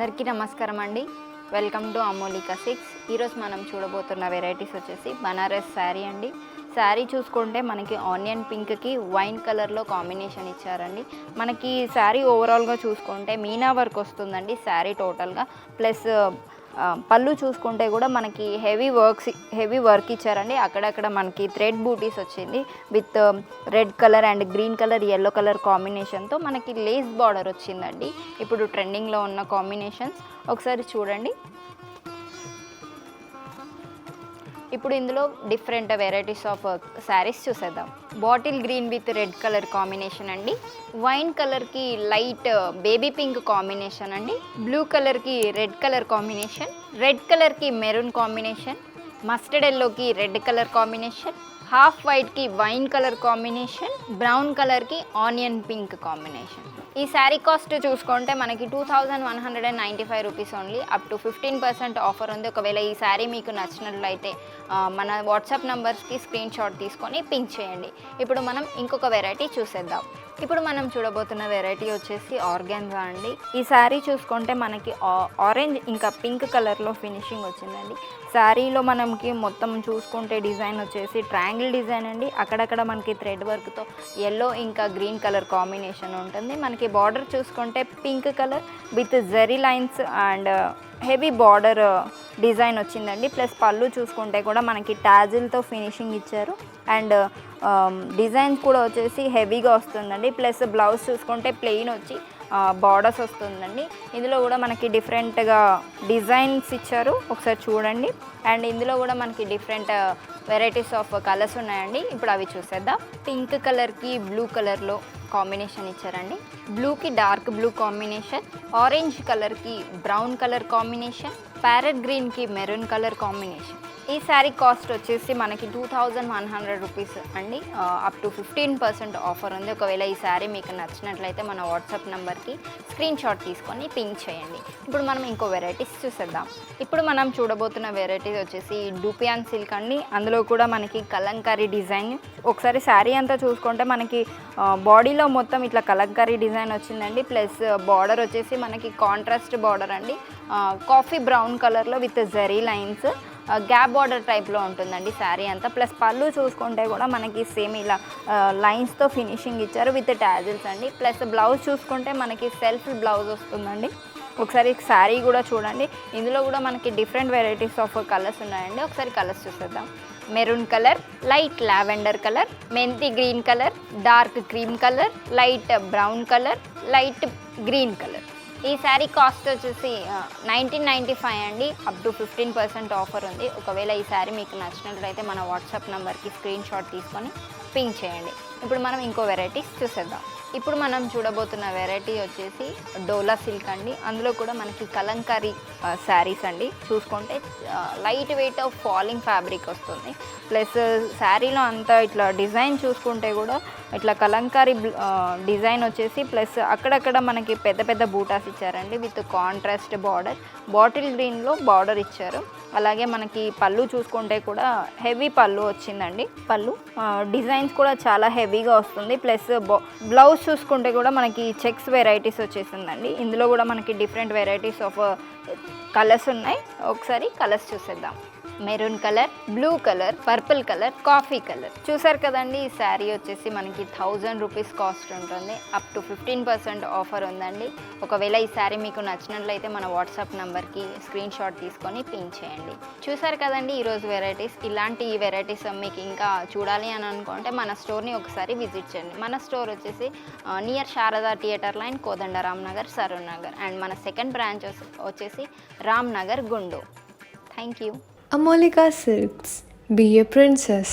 అందరికీ నమస్కారం అండి. Welcome to Amolika six. ఈరోజు మనం చూడబోతున్న వెరైటీస్ వచ్చేసి బనారస్ శారీ అండి. శారీ చూసుకుంటే మనకి ఆనియన్ పింక్కి వైన్ కలర్లో కాంబినేషన్ ఇచ్చారండి. మనకి శారీ ఓవరాల్గా చూసుకుంటే మీనా వర్క్ వస్తుందండి శారీ టోటల్గా. ప్లస్ పళ్ళు చూసుకుంటే కూడా మనకి హెవీ వర్క్ ఇచ్చారండి. అక్కడక్కడ మనకి థ్రెడ్ బూటీస్ వచ్చింది with red colour and green colour yellow colour కాంబినేషన్తో మనకి లేస్ బార్డర్ వచ్చిందండి. ఇప్పుడు ట్రెండింగ్లో ఉన్న కాంబినేషన్స్ ఒకసారి చూడండి. ఇప్పుడు ఇందులో డిఫరెంట్ వెరైటీస్ ఆఫ్ శారీస్ చూసేద్దాం. Bottle green with red colour combination అండి. వైన్ కలర్కి లైట్ బేబీ పింక్ కాంబినేషన్ అండి. బ్లూ కలర్కి రెడ్ కలర్ కాంబినేషన్, రెడ్ కలర్కి మెరూన్ కాంబినేషన్, మస్టర్డ్ ఎల్లోకి రెడ్ కలర్ కాంబినేషన్, హాఫ్ వైట్కి వైన్ కలర్ కాంబినేషన్, బ్రౌన్ కలర్కి ఆనియన్ పింక్ కాంబినేషన్. ఈ శారీ కాస్ట్ చూసుకుంటే మనకి 2195 rupees only. Up to 15% offer ఉంది. ఒకవేళ ఈ శారీ మీకు నచ్చినట్లయితే మన వాట్సాప్ నంబర్స్కి స్క్రీన్ షాట్ తీసుకొని పింక్ చేయండి. ఇప్పుడు మనం ఇంకొక వెరైటీ చూసేద్దాం. ఇప్పుడు మనం చూడబోతున్న వెరైటీ వచ్చేసి ఆర్గాన్జా అండి. ఈ శారీ చూసుకుంటే మనకి ఆరెంజ్ ఇంకా పింక్ కలర్లో ఫినిషింగ్ వచ్చిందండి. శారీలో మనకి మొత్తం చూసుకుంటే డిజైన్ వచ్చేసి ట్రయాంగిల్ డిజైన్ అండి. అక్కడక్కడ మనకి థ్రెడ్ వర్క్తో ఎల్లో ఇంకా గ్రీన్ కలర్ కాంబినేషన్ ఉంటుంది. మనకి బార్డర్ చూసుకుంటే pink colour with zari lines and heavy border design వచ్చిందండి. ప్లస్ పళ్ళు చూసుకుంటే కూడా మనకి టాజిల్తో ఫినిషింగ్ ఇచ్చారు అండ్ డిజైన్స్ కూడా వచ్చేసి హెవీగా వస్తుందండి. ప్లస్ బ్లౌజ్ చూసుకుంటే ప్లెయిన్ వచ్చి బార్డర్స్ వస్తుందండి. ఇందులో కూడా మనకి డిఫరెంట్గా డిజైన్స్ ఇచ్చారు, ఒకసారి చూడండి. అండ్ ఇందులో కూడా మనకి డిఫరెంట్ వెరైటీస్ ఆఫ్ కలర్స్ ఉన్నాయండి. ఇప్పుడు అవి చూసేద్దాం. పింక్ కలర్కి బ్లూ కలర్లో కాంబినేషన్ ఇచ్చారండి. బ్లూకి డార్క్ బ్లూ కాంబినేషన్, ఆరెంజ్ కలర్కి బ్రౌన్ కలర్ కాంబినేషన్, ప్యారెట్ గ్రీన్కి మెరూన్ కలర్ కాంబినేషన్. ఈ శారీ కాస్ట్ వచ్చేసి మనకి 2100 రూపీస్ అండి. అప్ టు 15% ఆఫర్ ఉంది. ఒకవేళ ఈ శారీ మీకు నచ్చినట్లయితే మన వాట్సాప్ నెంబర్కి స్క్రీన్ షాట్ తీసుకొని పింక్ చేయండి. ఇప్పుడు మనం ఇంకో వెరైటీస్ చూసేద్దాం. ఇప్పుడు మనం చూడబోతున్న వెరైటీస్ వచ్చేసి డూపియాన్ సిల్క్ అండి. అందులో కూడా మనకి కలంకారీ డిజైన్. ఒకసారి శారీ అంతా చూసుకుంటే మనకి బాడీలో మొత్తం ఇట్లా కలంకారీ డిజైన్ వచ్చిందండి. ప్లస్ బార్డర్ వచ్చేసి మనకి కాంట్రాస్ట్ బార్డర్ అండి. కాఫీ బ్రౌన్ కలర్లో with zari lines gap border టైప్లో ఉంటుందండి శారీ అంతా. ప్లస్ పళ్ళు చూసుకుంటే కూడా మనకి సేమ్ ఇలా లైన్స్తో ఫినిషింగ్ ఇచ్చారు విత్ టాజిల్స్ అండి. ప్లస్ బ్లౌజ్ చూసుకుంటే మనకి సెల్ఫ్ బ్లౌజ్ వస్తుందండి. ఒకసారి శారీ కూడా చూడండి. ఇందులో కూడా మనకి డిఫరెంట్ వెరైటీస్ ఆఫ్ కలర్స్ ఉన్నాయండి. ఒకసారి కలర్స్ చూసేద్దాం. Maroon colour, light lavender colour, మెంతి green colour, dark cream colour, light brown colour, light green colour. ఈ శారీ కాస్ట్ వచ్చేసి 1995 అండి. అప్ టు 15% ఆఫర్ ఉంది. ఒకవేళ ఈ శారీ మీకు నచ్చినట్లయితే మన వాట్సాప్ నెంబర్కి స్క్రీన్ షాట్ తీసుకొని పింక్ చేయండి. ఇప్పుడు మనం ఇంకో వెరైటీస్ చూసేద్దాం. ఇప్పుడు మనం చూడబోతున్న వెరైటీ వచ్చేసి డోలా సిల్క్ అండి. అందులో కూడా మనకి కలంకారీ శారీస్ అండి. చూసుకుంటే light weight of falling fabric వస్తుంది. ప్లస్ శారీలో అంతా ఇట్లా డిజైన్ చూసుకుంటే కూడా ఇట్లా కలంకారీ డిజైన్ వచ్చేసి ప్లస్ అక్కడక్కడ మనకి పెద్ద పెద్ద బూటాస్ ఇచ్చారండి విత్ కాంట్రాస్ట్ బార్డర్. బాటిల్ గ్రీన్లో బార్డర్ ఇచ్చారు. అలాగే మనకి పళ్ళు చూసుకుంటే కూడా హెవీ పళ్ళు వచ్చిందండి. పళ్ళు డిజైన్స్ కూడా చాలా హెవీగా వస్తుంది. ప్లస్ బ్లౌజ్ చూసుకుంటే కూడా మనకి చెక్స్ వెరైటీస్ వచ్చేసిందండి. ఇందులో కూడా మనకి డిఫరెంట్ వెరైటీస్ ఆఫ్ కలర్స్ ఉన్నాయి. ఒకసారి కలర్స్ చూసేద్దాం. Maroon colour, blue colour, purple colour, coffee colour. చూసారు కదండి. ఈ శారీ వచ్చేసి మనకి 1000 రూపీస్ కాస్ట్ ఉంటుంది. అప్ టు 15% ఆఫర్ ఉందండి. ఒకవేళ ఈ శారీ మీకు నచ్చినట్లయితే మన వాట్సాప్ నెంబర్కి స్క్రీన్ షాట్ తీసుకొని పింక్ చేయండి. చూసారు కదండి ఈరోజు వెరైటీస్. ఇలాంటి ఈ వెరైటీస్ మీకు ఇంకా చూడాలి అని అనుకుంటే మన స్టోర్ని ఒకసారి విజిట్ చేయండి. మన స్టోర్ వచ్చేసి near Sharada theatre line, Kodandaram Nagar, Saroor Nagar. And మన సెకండ్ బ్రాంచ్ వచ్చేసి రామ్ నగర్, గుండు. Thank you. Amolika Silks. Be a princess.